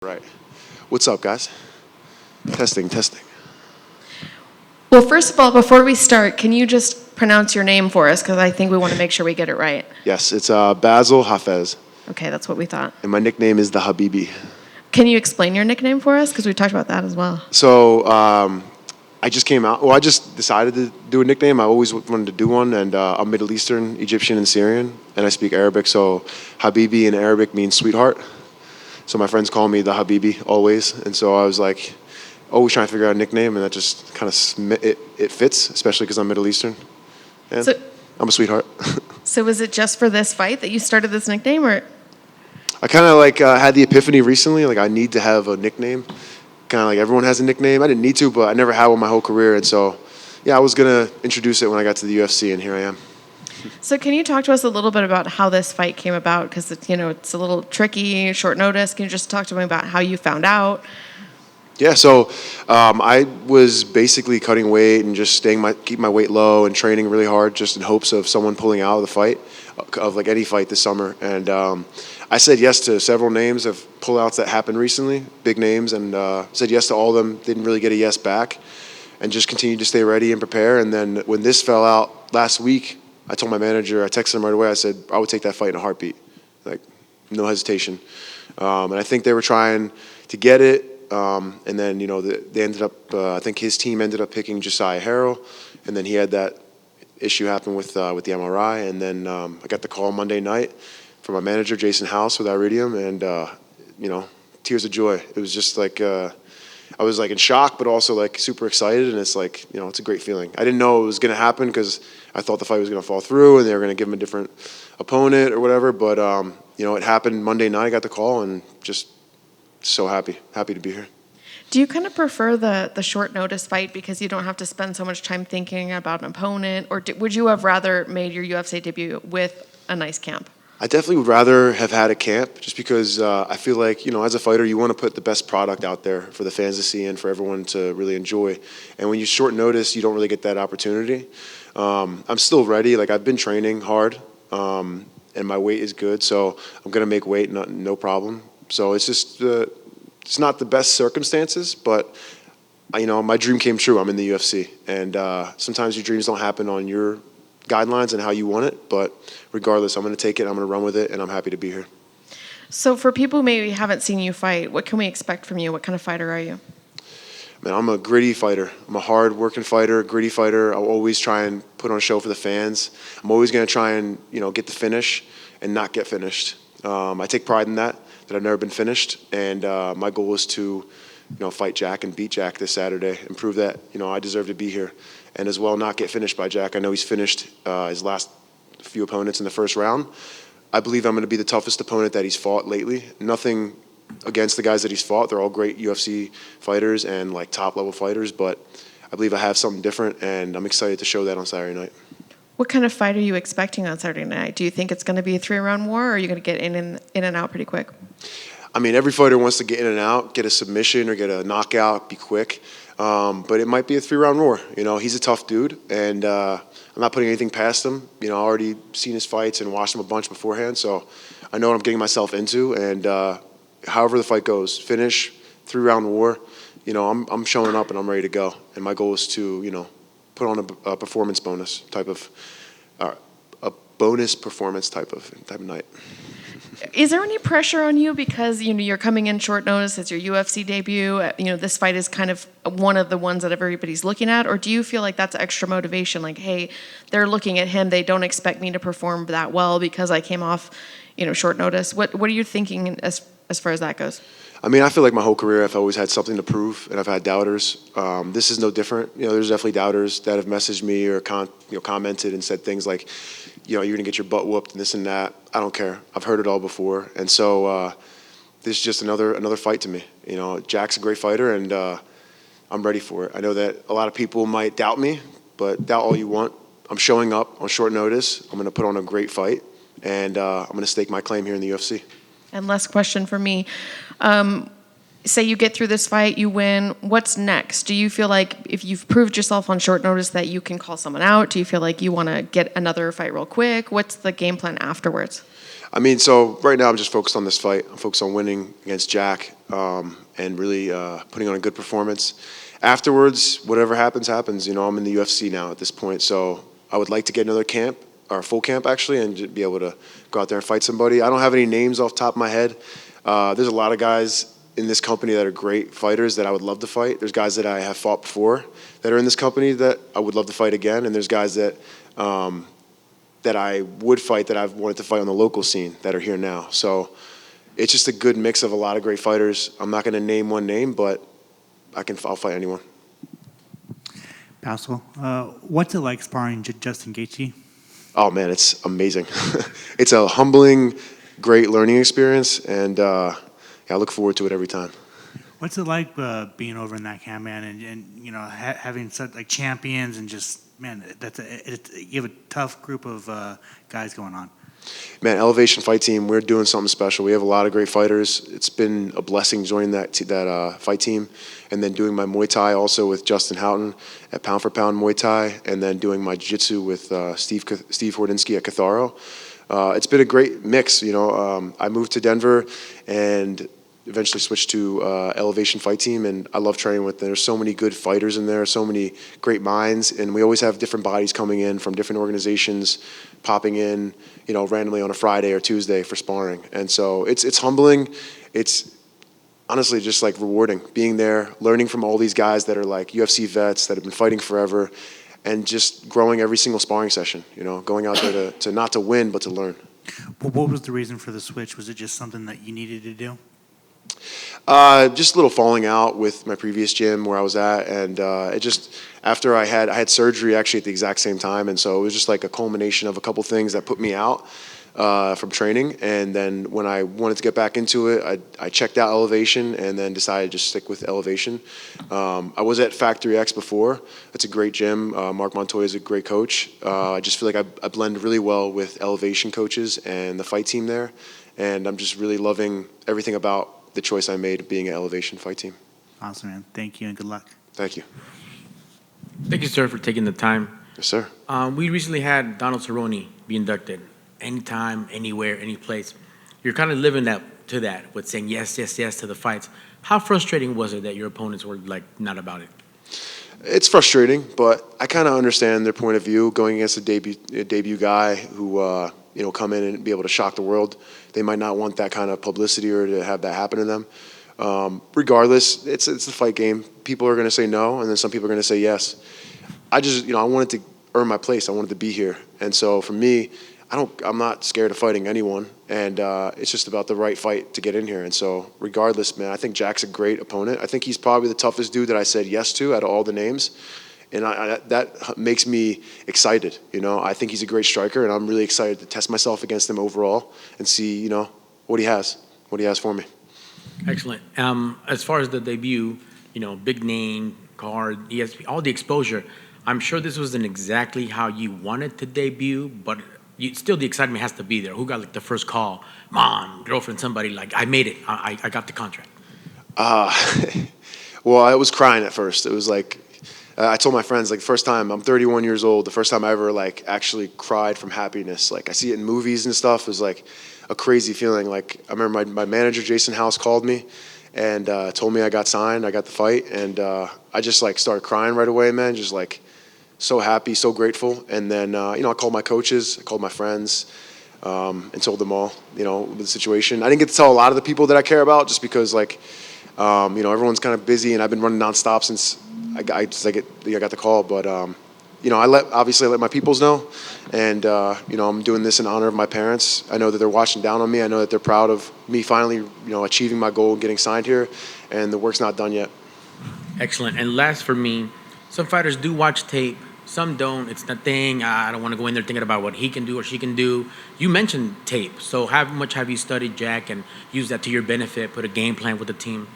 Right. What's up, guys? Testing, testing. Well, first of all, before we start, can you just pronounce your name for us? Because I think we want to make sure we get it right. Yes, it's Bassil Hafez, Okay, that's what we thought. and my nickname is the Habibi. Can you explain your nickname for us? Because we talked about that as well. So I just came out. Well, I just decided to do a nickname. I always wanted to do one, and I'm Middle Eastern, Egyptian, and Syrian, and I speak Arabic. So Habibi in Arabic means sweetheart. So my friends call me the Habibi always, and so I was like, always trying to figure out a nickname, and that just kind of it fits, especially because I'm Middle Eastern, and So, I'm a sweetheart. so was it just for this fight that you started this nickname, or? I kind of like had the epiphany recently, like I need to have a nickname. Kind of like everyone has a nickname. I didn't need to, but I never had one my whole career, and so yeah, I was gonna introduce it when I got to the UFC, and here I am. So can you talk to us a little bit about how this fight came about? Because it's a little tricky, short notice. Can you just talk to me about how you found out? Yeah, so I was basically cutting weight and just keeping my weight low and training really hard, just in hopes of someone pulling out of the fight, of like any fight this summer. And I said yes to several names of pullouts that happened recently, big names, and said yes to all of them. Didn't really get a yes back, and just continued to stay ready and prepare. And then when this fell out last week, I told my manager, I texted him right away. I said I would take that fight in a heartbeat, like no hesitation. And I think they were trying to get it. And then, they ended up, I think his team ended up picking Josiah Harrell, and then he had that issue happen with the MRI. And then I got the call Monday night from my manager, Jason House, with Iridium, and, tears of joy. It was just like, I was like in shock, but also like super excited, and it's like, it's a great feeling. I didn't know it was going to happen because I thought the fight was going to fall through and they were going to give him a different opponent or whatever, but, it happened Monday night. I got the call and just so happy to be here. Do you kind of prefer the short notice fight because you don't have to spend so much time thinking about an opponent, or would you have rather made your UFC debut with a nice camp? I definitely would rather have had a camp, just because I feel like, as a fighter, you want to put the best product out there for the fans to see and for everyone to really enjoy. And when you short notice, you don't really get that opportunity. I'm still ready. Like, I've been training hard, and my weight is good, so I'm going to make weight, no problem. So it's just, it's not the best circumstances, but my dream came true. I'm in the UFC, and sometimes your dreams don't happen on your guidelines and how you want it, but regardless, I'm going to take it, I'm going to run with it, and I'm happy to be here. So for people who maybe haven't seen you fight, what can we expect from you? What kind of fighter are you? Man, I'm a gritty fighter. I'm a hard-working fighter, gritty fighter. I'll always try and put on a show for the fans. I'm always going to try and, get the finish and not get finished. I take pride in that I've never been finished, and my goal is to, fight Jack and beat Jack this Saturday and prove that, I deserve to be here, and as well not get finished by Jack. I know he's finished his last few opponents in the first round. I believe I'm going to be the toughest opponent that he's fought lately. Nothing against the guys that he's fought. They're all great UFC fighters and like top-level fighters, but I believe I have something different, and I'm excited to show that on Saturday night. What kind of fight are you expecting on Saturday night? Do you think it's going to be a 3-round war, or are you going to get in and out pretty quick? I mean, every fighter wants to get in and out, get a submission or get a knockout, be quick. But it might be a 3-round war. He's a tough dude, and I'm not putting anything past him. I already seen his fights and watched him a bunch beforehand, so I know what I'm getting myself into. And however the fight goes, finish, 3-round war, I'm showing up and I'm ready to go. And my goal is to, put on a performance bonus type of, a bonus performance type of night. Is there any pressure on you because you're coming in short notice? It's your UFC debut. This fight is kind of one of the ones that everybody's looking at, or do you feel like that's extra motivation? Like, hey, they're looking at him. They don't expect me to perform that well because I came off, short notice. What are you thinking as far as that goes? I mean, I feel like my whole career I've always had something to prove, and I've had doubters. This is no different. There's definitely doubters that have messaged me or commented and said things like, you're going to get your butt whooped and this and that. I don't care. I've heard it all before. And so this is just another fight to me. Jack's a great fighter, and I'm ready for it. I know that a lot of people might doubt me, but doubt all you want. I'm showing up on short notice. I'm going to put on a great fight, and I'm going to stake my claim here in the UFC. And last question for me. Say you get through this fight, you win. What's next? Do you feel like if you've proved yourself on short notice that you can call someone out? Do you feel like you want to get another fight real quick? What's the game plan afterwards? I mean, so right now I'm just focused on this fight. I'm focused on winning against Jack and really putting on a good performance. Afterwards, whatever happens, happens. You know, I'm in the UFC now at this point, so I would like to get another camp, or a full camp actually, and just be able to go out there and fight somebody. I don't have any names off the top of my head. There's a lot of guys in this company that are great fighters that I would love to fight. There's guys that I have fought before that are in this company that I would love to fight again, and there's guys that that I would fight that I've wanted to fight on the local scene that are here now. So it's just a good mix of a lot of great fighters. I'm not going to name one name, but I'll fight anyone. Bassil, what's it like sparring Justin Gaethje? Oh man, it's amazing. It's a humbling, great learning experience, and yeah, I look forward to it every time. What's it like being over in that camp, man, and you know having such like champions and just man, you have a tough group of guys going on. Man, Elevation Fight Team, we're doing something special. We have a lot of great fighters. It's been a blessing joining that fight team, and then doing my Muay Thai also with Justin Houghton at Pound for Pound Muay Thai, and then doing my Jiu-Jitsu with Steve Hordinsky at Catharo. It's been a great mix. You know, I moved to Denver and eventually switched to Elevation Fight Team, and I love training with them. There's so many good fighters in there, so many great minds, and we always have different bodies coming in from different organizations, popping in, you know, randomly on a Friday or Tuesday for sparring. And so it's humbling. It's honestly just like rewarding being there, learning from all these guys that are like UFC vets that have been fighting forever, and just growing every single sparring session, you know, going out there to not to win, but to learn. Well, what was the reason for the switch? Was it just something that you needed to do? Just a little falling out with my previous gym where I was at, and it just after I had surgery actually at the exact same time, and so it was just like a culmination of a couple things that put me out from training. And then when I wanted to get back into it, I checked out Elevation and then decided to just stick with Elevation. I was at Factory X before. It's a great gym. Mark Montoya is a great coach. I just feel like I blend really well with Elevation coaches and the fight team there, and I'm just really loving everything about the choice I made being an Elevation Fight Team. Awesome, man. Thank you and good luck. Thank you. Thank you, sir, for taking the time. Yes, sir. We recently had Donald Cerrone be inducted. Anytime, anywhere, any place. You're kind of living that with saying yes, yes, yes to the fights. How frustrating was it that your opponents were like not about it? It's frustrating, but I kind of understand their point of view. Going against a debut guy who you know, come in and be able to shock the world, they might not want that kind of publicity or to have that happen to them. Regardless, it's the fight game. People are going to say no, and then some people are going to say yes. I just, you know, I wanted to earn my place. I wanted to be here, and so for me, I'm not scared of fighting anyone, and it's just about the right fight to get in here. And so, regardless, man, I think Jack's a great opponent. I think he's probably the toughest dude that I said yes to out of all the names, and that makes me excited. You know, I think he's a great striker, and I'm really excited to test myself against him overall and see, you know, what he has for me. Excellent. As far as the debut, you know, big name, card, ESP, all the exposure. I'm sure this wasn't exactly how you wanted to debut, but still the excitement has to be there. Who got like the first call? Mom, girlfriend, somebody like, I made it. I got the contract. Well, I was crying at first. It was like, I told my friends, like, first time, I'm 31 years old, the first time I ever, like, actually cried from happiness. Like, I see it in movies and stuff. It was, like, a crazy feeling. Like, I remember my manager, Jason House, called me and told me I got signed, I got the fight, and I just, like, started crying right away, man, just, like, so happy, so grateful. And then, you know, I called my coaches, I called my friends, and told them all, you know, the situation. I didn't get to tell a lot of the people that I care about just because, like, you know, everyone's kind of busy, and I've been running nonstop since I got the call. But, you know, obviously I let my peoples know, and, you know, I'm doing this in honor of my parents. I know that they're watching down on me. I know that they're proud of me finally, you know, achieving my goal and getting signed here, and the work's not done yet. Excellent. And last for me, some fighters do watch tape. Some don't. It's the thing. I don't want to go in there thinking about what he can do or she can do. You mentioned tape. So how much have you studied Jack and used that to your benefit, put a game plan with the team?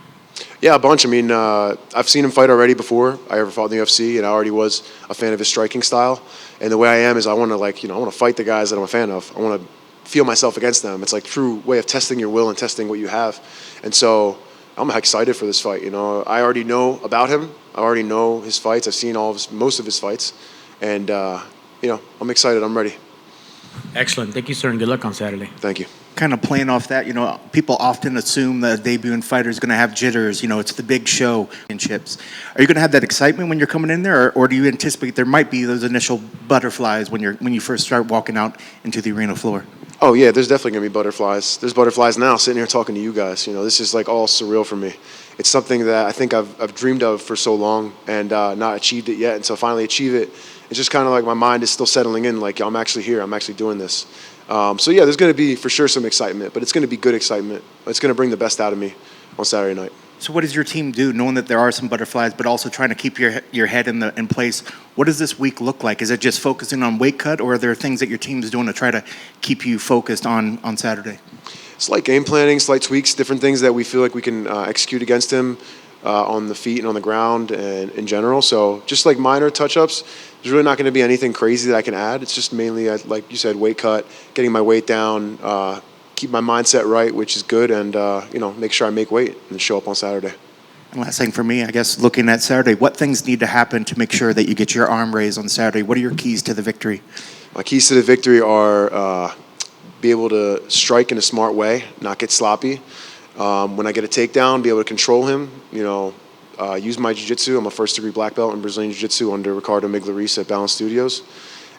Yeah, a bunch. I mean, I've seen him fight already before I ever fought in the UFC, and I already was a fan of his striking style. And the way I am is I want to, like, you know, I want to fight the guys that I'm a fan of. I want to feel myself against them. It's like a true way of testing your will and testing what you have. And so I'm excited for this fight. You know, I already know about him. I already know his fights. I've seen most of his fights, and you know, I'm excited. I'm ready. Excellent. Thank you, sir, and good luck on Saturday. Thank you. kind of playing off that, people often assume that a debuting fighter is going to have jitters. It's the big show in chips. Are you going to have that excitement when you're coming in there, or do you anticipate there might be those initial butterflies when you first start walking out into the arena floor? Oh yeah, there's definitely gonna be butterflies. There's butterflies now sitting here talking to you guys. This is like all surreal for me. It's something that I think I've dreamed of for so long and not achieved it yet. And so finally achieve it, it's just kind of like my mind is still settling in. Like I'm actually here. I'm actually doing this. So yeah, there's gonna be for sure some excitement, but it's gonna be good excitement. It's gonna bring the best out of me on Saturday night. So what does your team do, knowing that there are some butterflies, but also trying to keep your head in place? What does this week look like? Is it just focusing on weight cut, or are there things that your team's doing to try to keep you focused on Saturday? Slight game planning, slight tweaks, different things that we feel like we can execute against him on the feet and on the ground and in general. So just like minor touch-ups. There's really not going to be anything crazy that I can add. It's just mainly, like you said, weight cut, getting my weight down, keep my mindset right, which is good, and make sure I make weight and show up on Saturday. And last thing for me, I guess, looking at Saturday, what things need to happen to make sure that you get your arm raised on Saturday? What are your keys to the victory? My keys to the victory are be able to strike in a smart way, not get sloppy. When I get a takedown, be able to control him. Use my jiu-jitsu. I'm a first-degree black belt in Brazilian jiu-jitsu under Ricardo Miglioris at Balance Studios.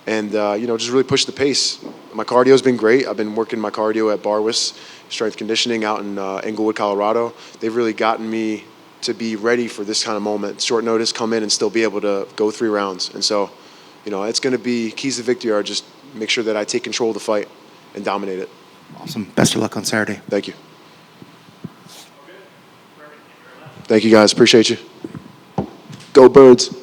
And, just really push the pace. My cardio's been great. I've been working my cardio at Barwis Strength Conditioning out in Englewood, Colorado. They've really gotten me to be ready for this kind of moment. Short notice, come in and still be able to go 3 rounds. And so, it's going to be keys to victory are just make sure that I take control of the fight and dominate it. Awesome. Best of luck on Saturday. Thank you. Thank you, guys. Appreciate you. Go Birds.